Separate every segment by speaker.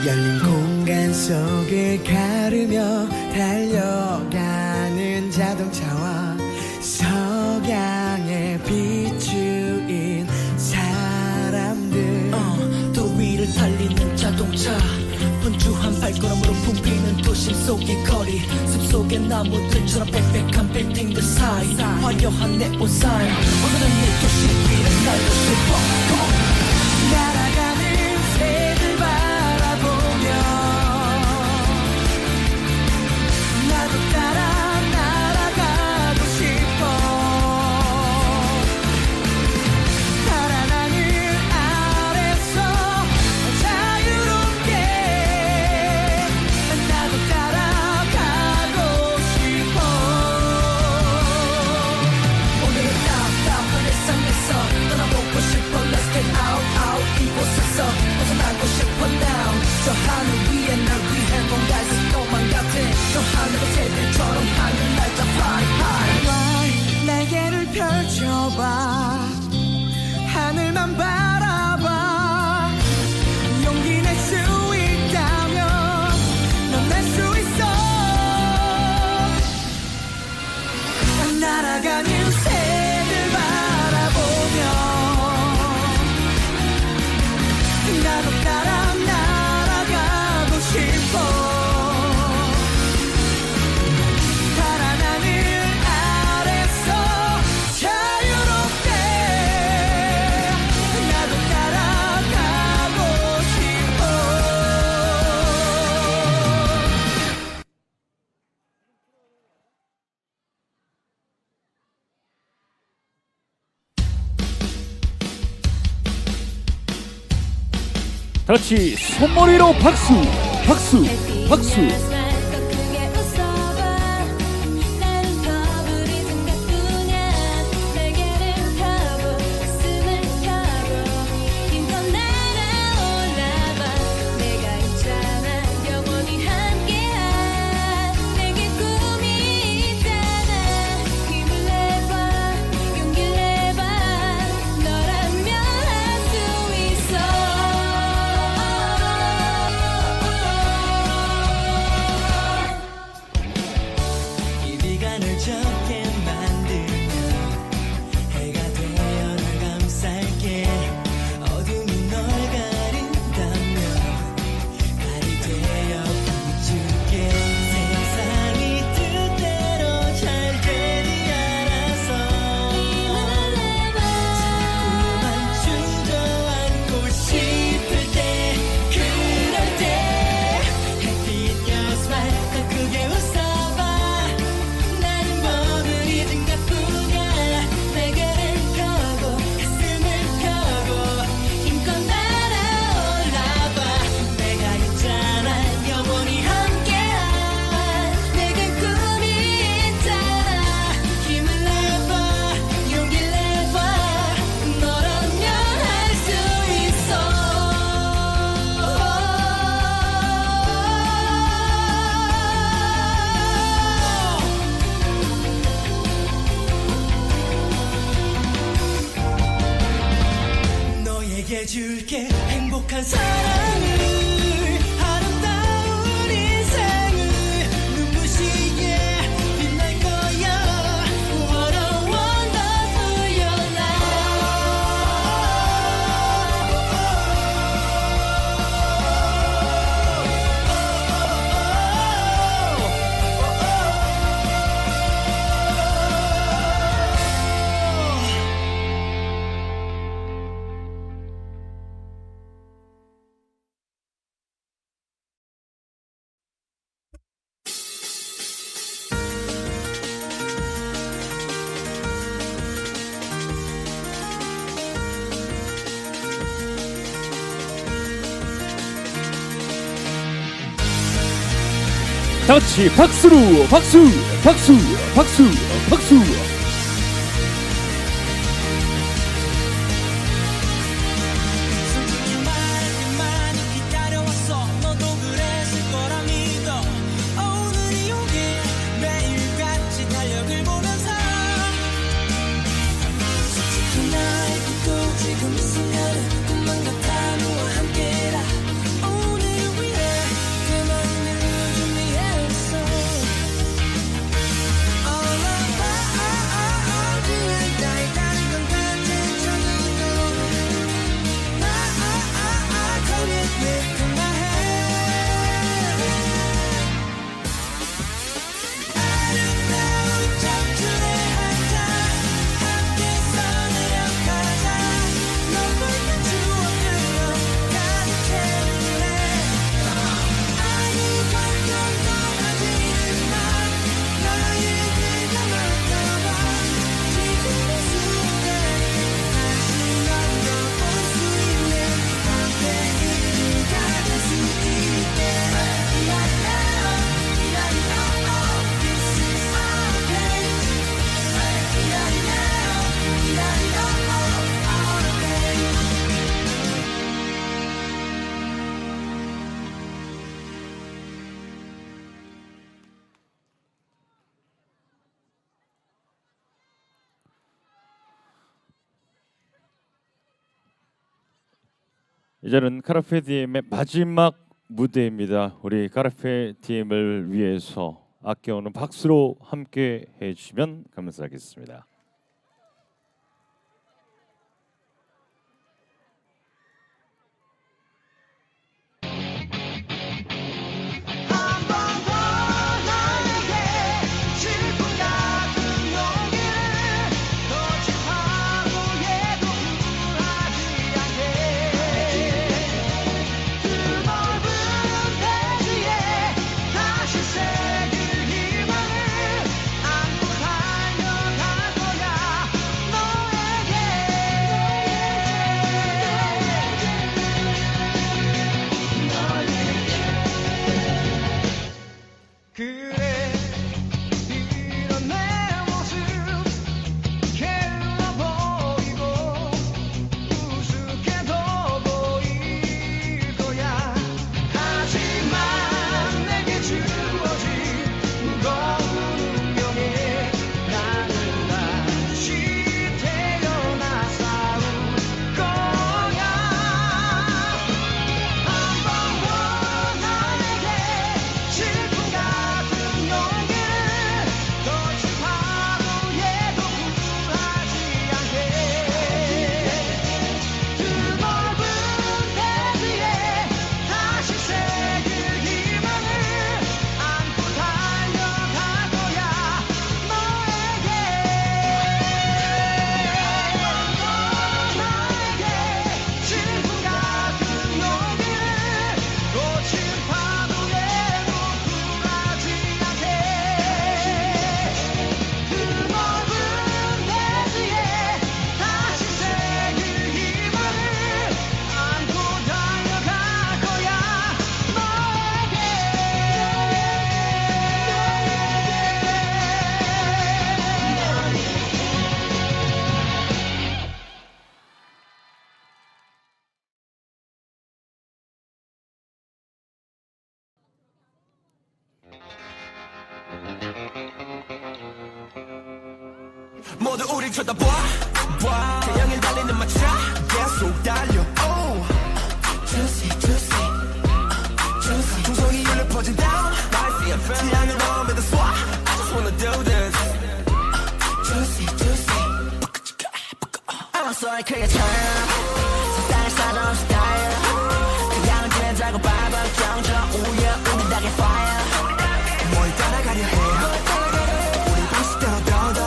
Speaker 1: 열린 공간 속을 가르며 달려가는 자동차와 석양에 비추인 사람들
Speaker 2: 또 위를 달리는 자동차 분주한 발걸음으로 붐비는 도심 속의 거리 숲속의 나무들처럼 빽빽한 빌딩들 사이 화려한 네온사인 오늘은 이 도시 위를 날고 싶어
Speaker 1: 날아가는 새들 바라보며 나도 따라 날아가고 싶어 파란 하늘 아래서 자유롭게 나도 따라가고 싶어
Speaker 2: 오늘은 답답한 일상에서 떠나보고 싶어 Let's get out out 이곳에서 벗어나고 싶어 now 저 하늘 위에 날 위해 뭔가 있을 것만 같은 저 하늘의 새들처럼 하늘 날자 fly high
Speaker 1: 날개를 펼쳐봐 하늘만 바라봐 용기 낼 수 있다면 넌 날 수 있어 날아가는 새들 바라보며 나도 따라 날아가고 싶어 파란 하늘 아래서 자유롭게 나도 따라가고 싶어
Speaker 3: 다 같이 손머리로 박수 박수 박수.
Speaker 1: 줄게 행복한 사랑을 아름다운 인생을 눈부시게 빛날 거야 What a wonderful your
Speaker 3: 다 같이 박수로 박수 박수 박수 박수.
Speaker 1: 솔직히 말해 많이 기다려왔어 너도 그랬을 거라 믿어 오늘이 오길 매일같이 달력을 보면서 솔직히 나의 꿈도 지금 이 순간은 꿈만 같아 너와 함께라 오늘 위해
Speaker 3: 이제는 카르페디엠의 마지막 무대입니다. 우리 카르페디엠을 위해서 아껴오는 박수로 함께 해주시면 감사하겠습니다.
Speaker 1: 모두 우릴 쳐다봐 태양을 달리는 마차 계속 달려 Juicy juicy juicy 종성이율로 퍼진 down 태양을 넘으면 쏴 I just wanna do this Juicy juicy I'm sorry 크게 쳐 스타일 사람 스타일 태양을 지내자고 발발 경적 우여 우리 닭의 fire 뭘 따라가려 해 우리 방식대로 떠도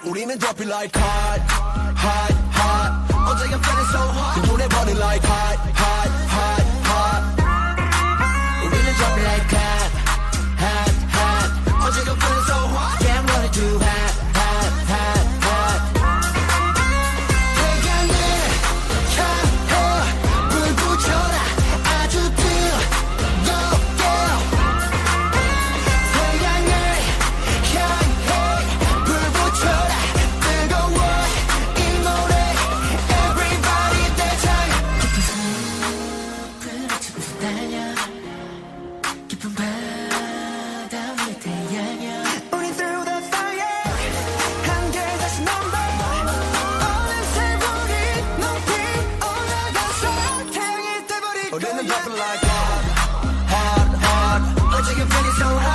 Speaker 1: 우리는 drop it like hot, hot, hot. 어제가 feeling so hot. 그 눈에 burning like hot, hot, hot, hot. 우리는 drop it like hot, hot, hot. 어제가 feeling so hot. Yeah, I'm running too hot, hot, hot, hot. 태양을 향해 불 붙여라 아주 뜨겁게. 태양을 향해 불 붙여라.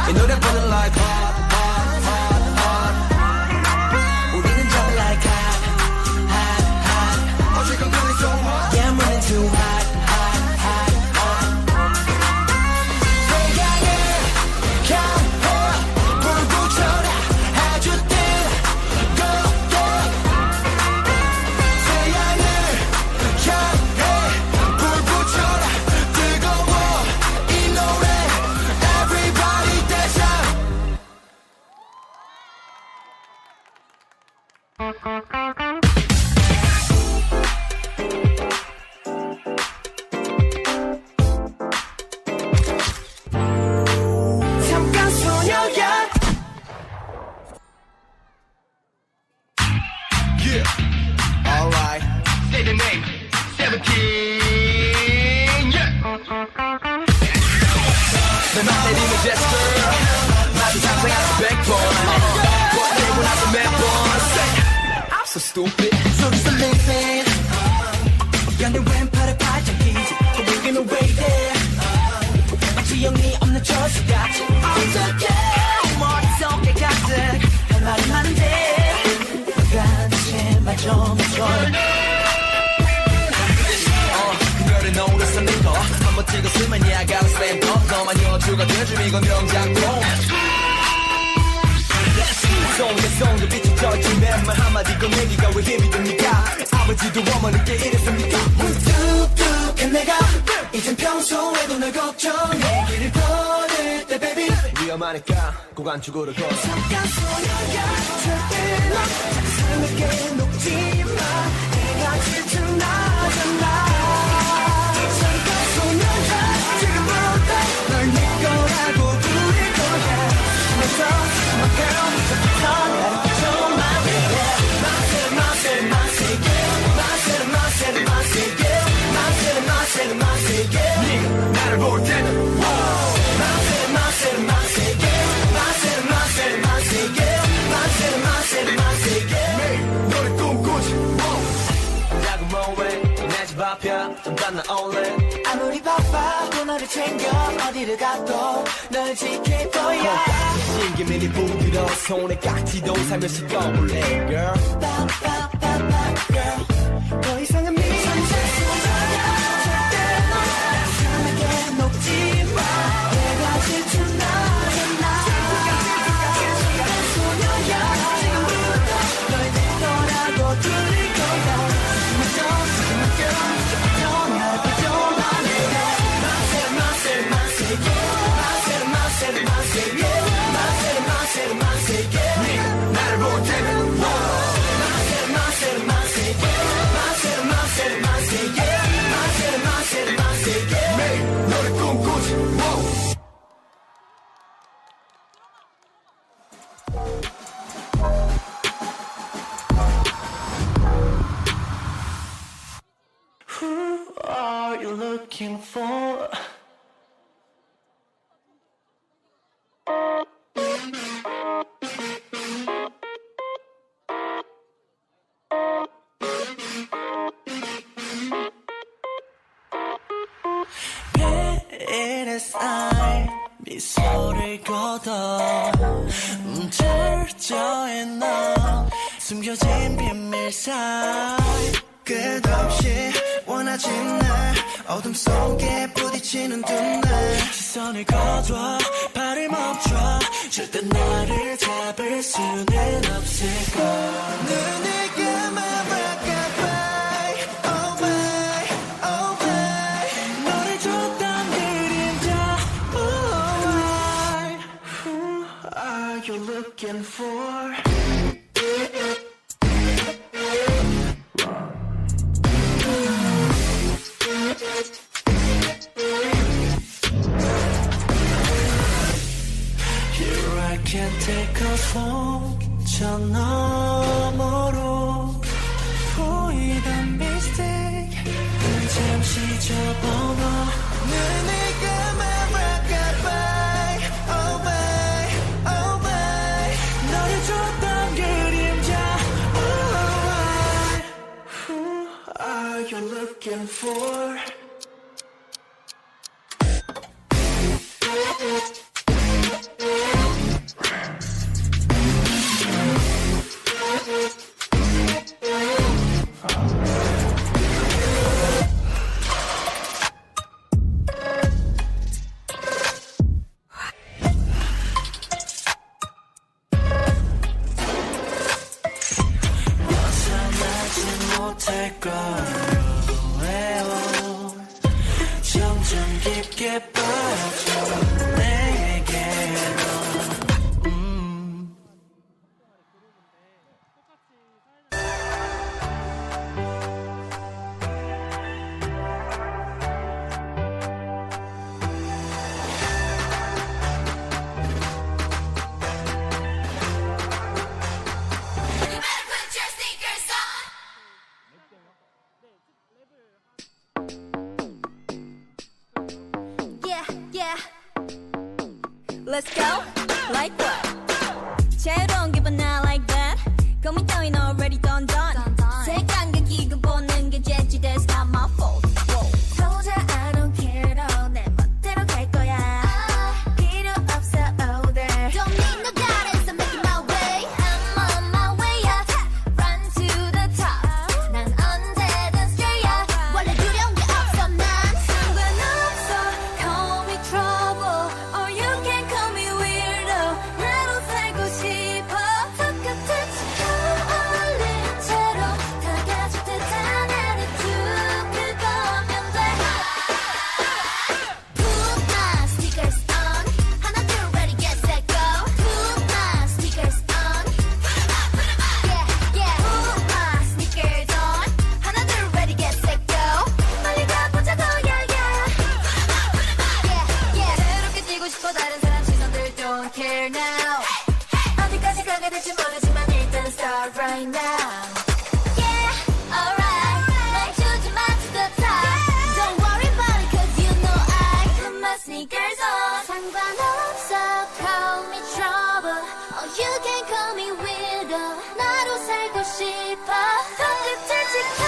Speaker 1: 이 노래 burning like hot, hot, hot, hot. 우리는 drop it like hot, hot, hot. 어제가 feeling so hot. Yeah, I'm running too hot, hot, hot, hot. 태양을 향해 불 붙여라 아주 뜨겁게. 태양을 향해 불 붙여라 뜨거워 이 노래. Everybody dance up. 잠깐 소녀야 So stupid.
Speaker 2: 소리서 living 연애 왼팔에 발짝 끼지 보이기는 왜 이래 마치 영이 없는 저수같이 어떡해 머릿속에 가득 할 말이 많은데 너가 제발 좀 해줘
Speaker 1: 그녀를 노렸었는 거 한번 찍었으면 야간 슬램더 너만 여주가 돼줌 이건 명작품 송게 빛이 젖힌 내 한마디 꺼내기가 왜 힘이 듭니까 아버지도 어머니께 이랬습니까
Speaker 2: 뚝뚝한 내가 이젠 평소에도 널 걱정해 길을 걸을 때 baby
Speaker 1: 위험하니까 꼭 안쪽으로 걸어
Speaker 2: 잠깐 소녀야 절대 넌 상상하게 녹지 마 내가 질투나잖아 잠깐 소녀야 지금부터 널 내 거라고 부를 거야 심해서 my girl 저부터 나를 좀 만들게
Speaker 1: 네가 나를 볼 때는 매일 너를 꿈꾸지 야구 뭐해 내 집 앞이야 난 나올래
Speaker 2: 아무리 바빠도 너를 챙겨 어디를 가도 널 지킬 거야
Speaker 1: 신기민이 부드러워 손에 깍지도 살며시 꺼볼래 girl
Speaker 2: girl 더 이상은 미련 절대 넌 이상하게 녹지 마 내가 질투나잖아 소녀야 지금부터 널 내 거라고 들릴 거야 My girl 이제부터 날 봐줘봐 내가
Speaker 1: 네가 나를 볼 때는 매일 너를 꿈꾸지
Speaker 2: Who are you looking for? 햇살 미소를 걷어 철저히 너 숨겨진 비밀 사이 끝없이 원하진 날 어둠 속에 부딪히는 두 날 시선을 거둬 발을 멈춰 절대 나를 잡을 수는 없을까 눈을 감아봐 oh my oh my 너를 줬던 그림자 oh my who are you looking for Here I can take us home 저 너머로 보이던 mistake 잠시 접어봐 눈을 감아 rockabye oh my oh my 너를 줬던 그림자 oh my who are you looking for 못할 거예요 점점 깊게 빠져 내게로
Speaker 4: Let's go. Like what? 자유로운 기분 I like that. Got me doing already done. 색감각 이거 보는 게 제29회 not my fault.
Speaker 5: 소자 I don't care 너 내 멋대로 갈 거야 필요 없어 older
Speaker 4: Don't need no guidance, I'm making my way. I'm on my way up, run to the top. 난 언제든 straight up. 원래 두려운 게 없어 난. 상관없어, call me trouble, or you can call me weirdo. 나로 살고 싶어. 똑같은 어울린 채로 다 가질 듯한 attitude. 그거면 돼. Put my sneakers on. 하나 둘 ready get set go. Put my sneakers on. Yeah yeah. Put my sneakers on. 하나 둘 ready get set go. 빨리 가보자고 yeah yeah. Yeah yeah. 새롭게 뛰고 싶어 다른 사람 시선들 don't care now.
Speaker 5: 어디까지 가게 될지 모르지만 일단 start right now
Speaker 4: Yeah, alright. 멈추지 마 to the top. Don't worry about it, 'cause you know I put my sneakers on. 상관없어, call me trouble, or you can call me weirdo. 나로 살고 싶어. 손끝을 지켜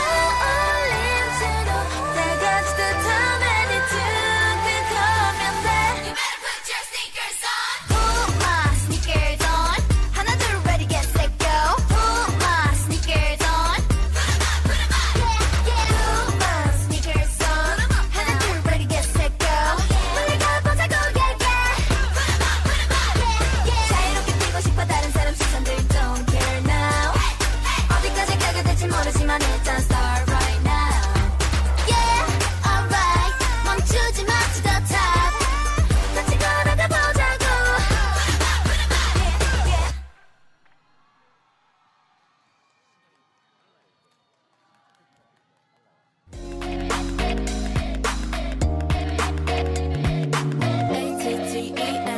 Speaker 4: 올린 채로 다 같이 듯한 attitude. 그거면 돼. You better put your sneakers on. Put my sneakers on. 하나 둘 ready get set go. Put my sneakers on. Yeah yeah. Put my sneakers on. 하나 둘 ready get set go. 빨리 가보자고 yeah yeah. Yeah yeah. 자유롭게 뛰고 싶어 다른 사람 시선들 don't care now. 어디까지 가게 될지 모르지만 일단 start right now. Yeah, alright. 멈추지 마 to the top. 같이 걸어가 보자고. Yeah yeah.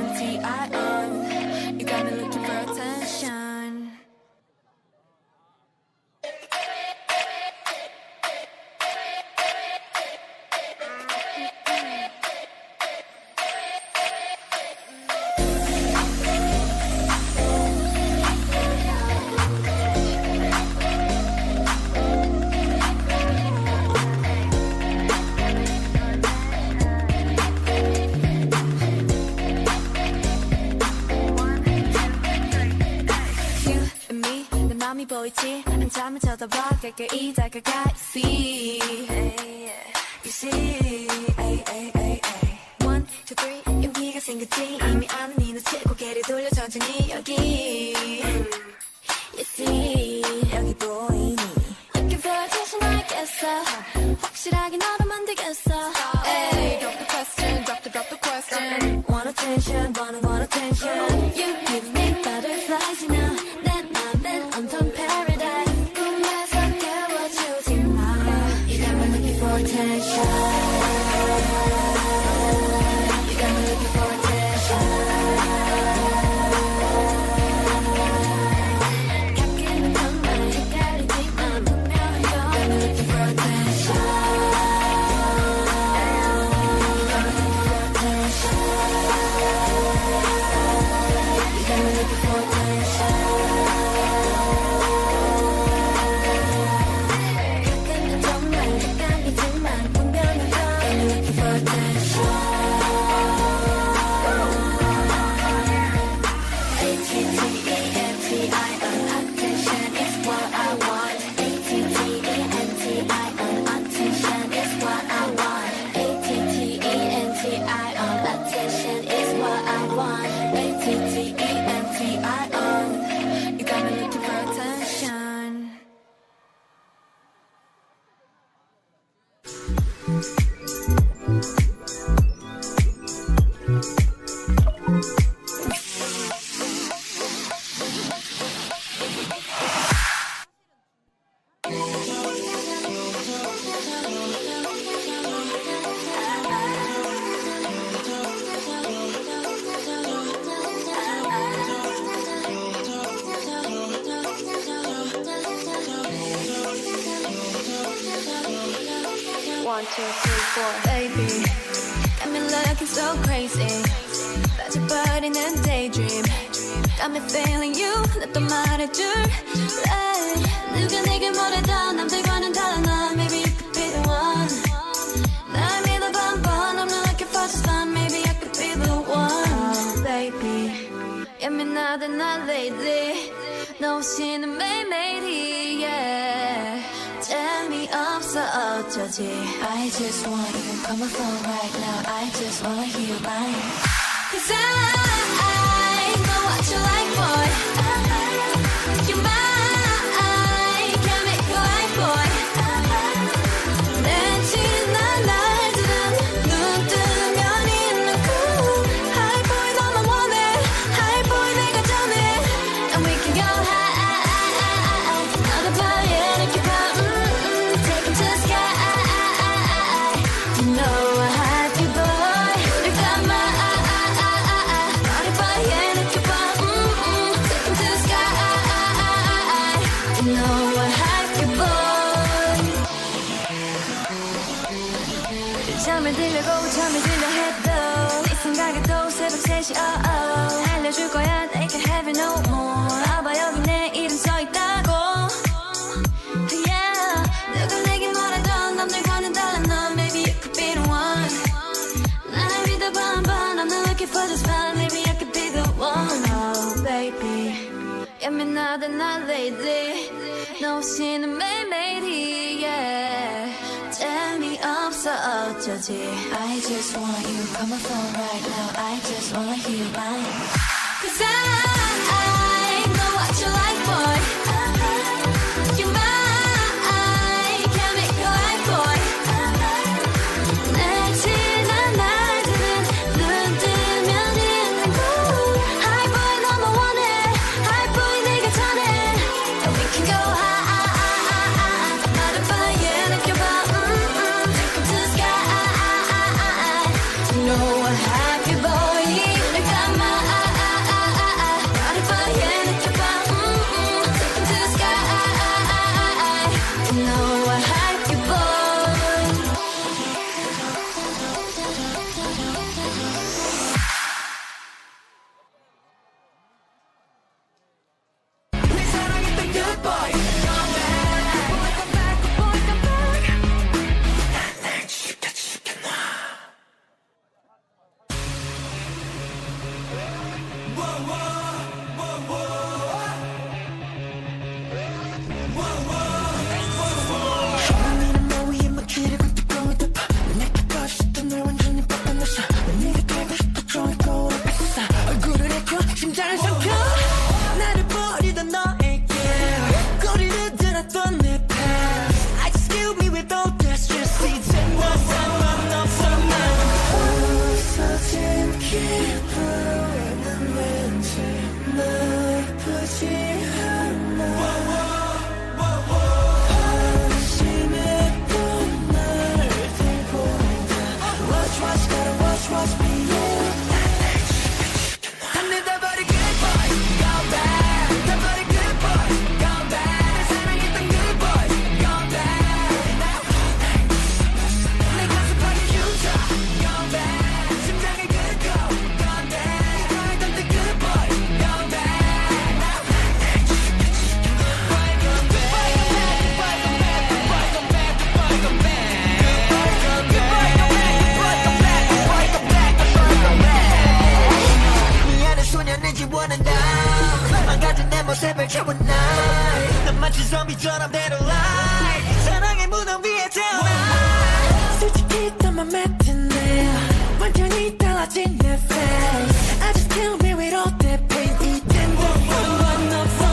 Speaker 5: ATTENTION You got me looking for attention
Speaker 2: You and me 내 맘이 보이지 한참을 쳐다봐 가까이 다가가 You see You see ay, ay, ay, ay. 1, 2, 3 용기가 생겼지 이미 아는 이 눈치 고개를 돌려 천천히 여기 You see 여기 보이니 Looking for attention 알겠어 확실하게 너로 만들겠어 Ay, drop the question drop the question Want attention want attention You give me butterflies you know 내 맘은 온통 paradise 꿈에서 깨워주지 마 You got me looking for attention You got me looking for attention 가끔은 정말 헷갈리지만 분명한 건 You got me looking for attention 가끔은 정말 헷갈리지만 분명한 건 Baby, got me looking so crazy. 빠져버리는 daydream.
Speaker 5: Got me feeling you 나 또 말해줄래 누가 내게 뭐래도 남들과는 달라 난 Maybe you could be the one 날 믿어봐 한번 I'm not looking for just fun Maybe I could be the one oh, baby 예민하대 난 lately 너 없이는 매일매일이 yeah 재미없어 어쩌지 I just want you to come on phone right now I just wanna hear your mind Cause I know what you like boy You're mine Can't make you like boy 내 지난 날들은 눈 뜨면 있는 cool High boy 너만 원해 High boy 내가 전해 And we can go high 나도 밤에 이렇게 봐 Take it to the sky You know I have you boy 늘 감아 머리 밤에 이렇게 봐 Take it to the sky You know I have you boy 잠을 들려고 잠을 들려 해도 네 생각에도 새벽 3시 알려줄 거야 They can have it no more 봐봐 여기 내 이름 써있다고 Yeah 누가 내게 뭐래도 남들과는 달라 넌 Maybe you could be the one 날 믿어봐 한번 I'm not looking for just fun Maybe I could be the one Oh baby 예민하대 난 lately 너 없이는 매일매일이 yeah 재미없어 어쩌지 I just want you come on phone right now I just wanna hear your mind Cause I know what you like boy You're mine Can't make you like boy 내 지난 날들은 눈 뜨면 있는 cool High boy 너만 원해 High boy 내가 전해 And we can go high 나를 밤에 느껴봐 Take it to the sky You know I have you boy 늘 감아 머리 밤에 느껴봐 Take it to the sky You know I have you boy
Speaker 1: 내 사랑했던 good boy 날 죽여놔 너는 뭐 위에 막히를 굴뚝 덮어 내게 빠졌던 널 완전히 뻗어냈어 네가 되고 싶어 종일 거울을 뺐어 얼굴을 해켜 심장을 삼켜 나를 버리던 너에게 꼬리를 들었던 내 past I just kill me with all that stress 이젠 넌 상관없어 난 부서진 기분은 왠지 나쁘지 않아 한심했던 날 들고 Watch gotta watch me 다 버린 good boy Go back 다 버린 good boy Go back 내 사랑했던 good boy Go back 내 가슴 파괴 흉터 Go back 심장을 긁고 Go back 좋아했던 그 good boy Go back 미안해 소년의 지원은 나 망가진 내 모습을 채워 난 마치 좀비처럼 대로 light 사랑의 무덤 위에 태어나 솔직히 더 맘에 드네 완전히 달라진 내 face I just kill me with all that pain 이젠 상관없어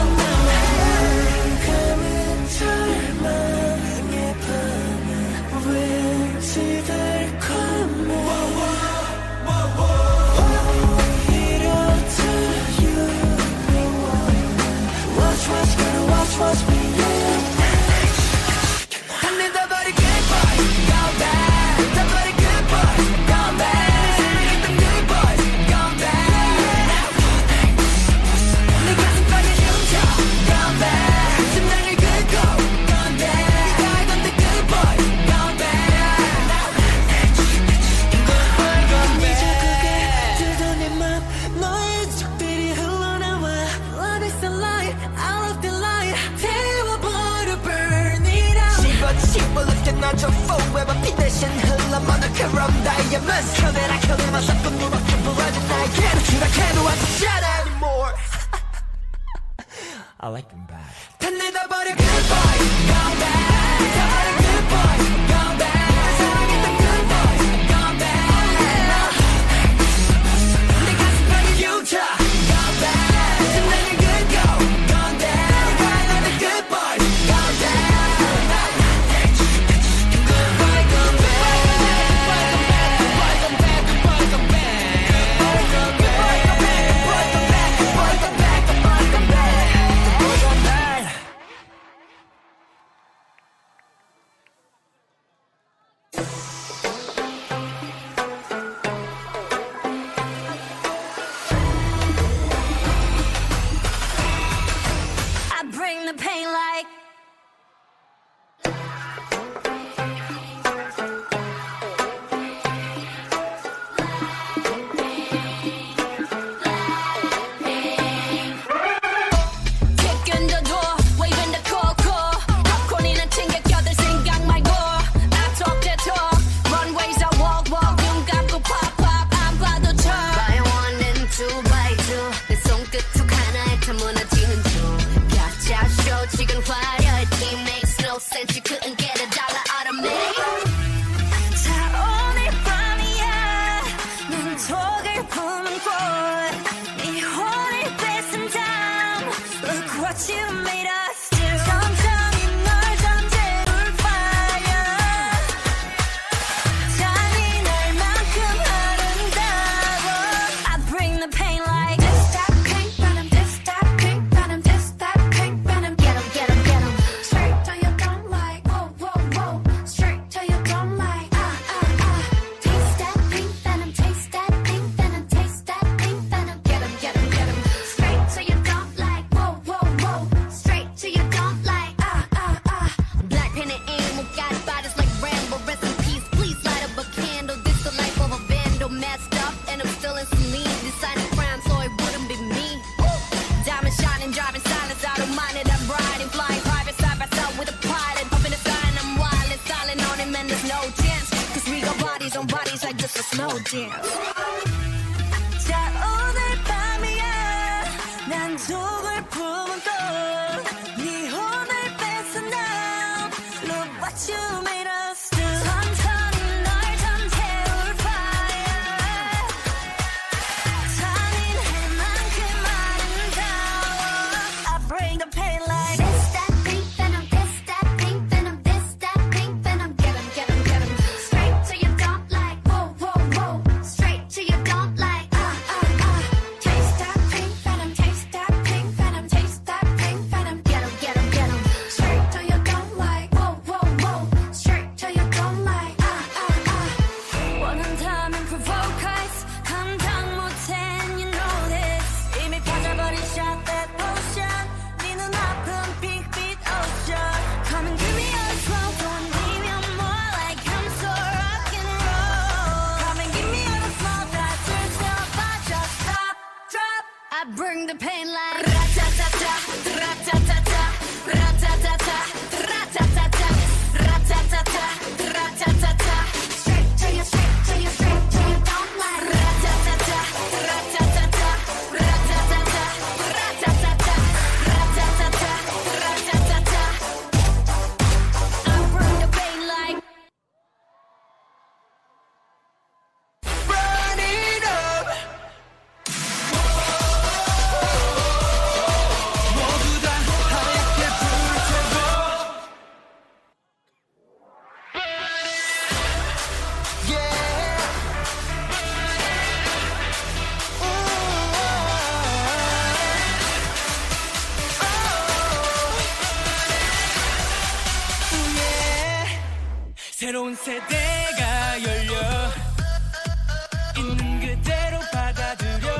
Speaker 1: 감은 절망의 밤에 왠지 달콤해 오히려 더 유명한 Watch me 다 버린 good boy Go back 다 버린 good boy Go back 내 사랑했던 good boy Go back 저 forever 피 대신 흘러 모노크롬 다이아몬드 카메라 켜들만 섞은 누렇게 부러진 나에게로 추락해도 안 좋잖아 anymore I like them bad 다 내다버려 good boy gone bad 내다버려 good boy gone bad 사랑했던 good boy gone bad 내 가슴 벽에 유차 gone bad 이제 나는 good girl gone bad 왜 나는 good boy gone bad good boy gone
Speaker 5: I bring the pain like Kicking the door, waving the coco popcorn이나 챙겨 껴들 생각 말고 I talk that talk, runways I walk 눈 감고 pop 안 봐도 쳐 By one and two by two 내 손끝 툭 하나에 다 무너지는 중 가짜 쇼 지금 화려해 It makes no sense you couldn't get a dollar out of me 자 오늘 밤이야 눈독을 품은 꽃네 혼을 뺏은 다음 Look what you made us do 천천히 널 전제울 fire 잔인할 만큼 아름다워 I bring the pain like This that pink venom This that pink venom This that pink venom Get 'em, get 'em, get 'em Straight till you don't like Whoa, whoa, whoa Straight till you don't like Taste that pink venom Taste that pink venom Taste that pink venom Get 'em, get 'em, get 'em Straight till you don't like Whoa, whoa, whoa Straight till you don't like Black painted in we got bodies like Rambo Rest in peace, please light up a candle This the life of a vandal Messed up and I'm still in some lean Designing crime so it wouldn't be me Diamond shining, driving silence I don't mind it, I'm riding Flying private side by side with a pilot Up in the sky and I'm wild and styling on him And there's no chance Cause we got bodies on bodies like just a slow dance 자 오늘 밤이야 난 독을 품은 꽃네 혼을 뺏은 now Look what you made us do 천천히 널 전태울 fire 잔인할 만큼 아름다워 I bring the pain like This that pink venom This that pink venom This that pink venom Get 'em, get 'em, get 'em Straight till you don't like Whoa, whoa, whoa Straight till you don't like Taste that pink venom Taste that pink venom Taste that pink venom Get 'em, get 'em, get 'em Straight till you don't like Whoa, whoa, whoa Straight till you don't like 원한다면 provoke us 감당 못해 and you know this 이미 빠져버린 shot that potion 네 눈아픈 핑빛 ocean Come and give me a slow one 아니면 more like I'm so rock and roll Come and give me a slow that turns up I just stop, drop I bring the pain like Ra-ta-ta-ta, ra-ta-ta-ta Ra-ta-ta-ta, ra-ta-ta-ta Ra-ta-ta-ta, ra-ta-ta-ta Straight till you, straight till you, straight till you don't like Ra-ta-ta-ta, ra-ta-ta-ta Ra-ta-ta-ta, ra-ta-ta-ta Ra-ta-ta-ta, ra-ta-ta-ta I bring the pain like
Speaker 1: Burn it up 모두 다 하얗게 불태워 Yeah 새로운 세대가 열려 있는 그대로 받아들여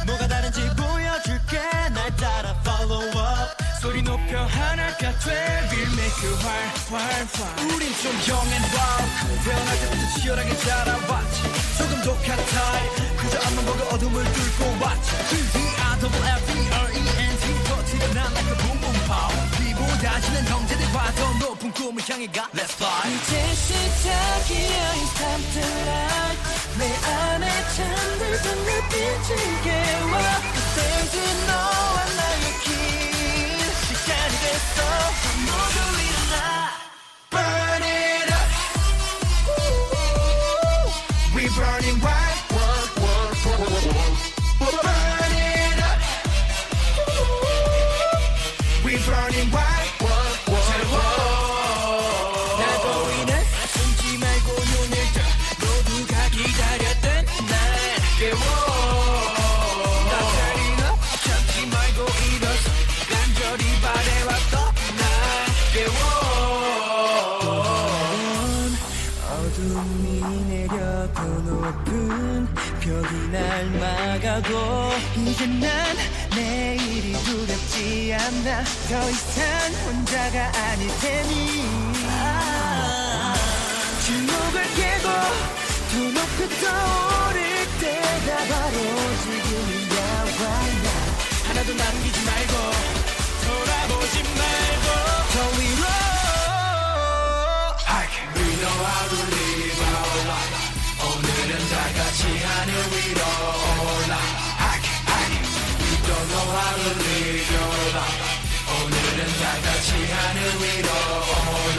Speaker 1: 뭐가 다른지 보여줄게 날 따라 follow up 소리 높여 하나가 돼 We'll make you 활활활 우린 좀 young and wild 태어날 때부터 치열하게 자라왔지 조금 독한 그저 앞만 보고 어둠을 뚫고 왔지 PART.1 버티고 난 like a boom boom pow 비보다지는 형제들과 더 높은 꿈 꿈을 향해 가 Let's fly
Speaker 2: 이제 시작이야 It's time to light 내 안에 잠들던 눈빛을 깨워 그때는 너와 나의 길 시간이 됐어 모두 일어나
Speaker 1: Burn it up We burning bright Burn it up We burning bright 날 보이네 숨지 말고 눈을 떠 모두가 기다렸던 날 깨워 나 turn it up 참지 말고 일어서 간절히 바래왔던 날 깨워
Speaker 2: 어둠이 내려 더 높은 벽이 날 막아도 이제 난 내일이 두렵지 않아 더 이상 혼자가 아닐 테니 주목을 깨고 더 높이 떠오를 때가 바로 지금이야 Why not
Speaker 1: 하나도 남기지 말고 돌아보지 말고
Speaker 2: 더 위로
Speaker 1: We know how to live our life 오늘은 다같이 하늘 위로 올라 We don't know how to live your life 오늘은 다같이 하늘 위로 올라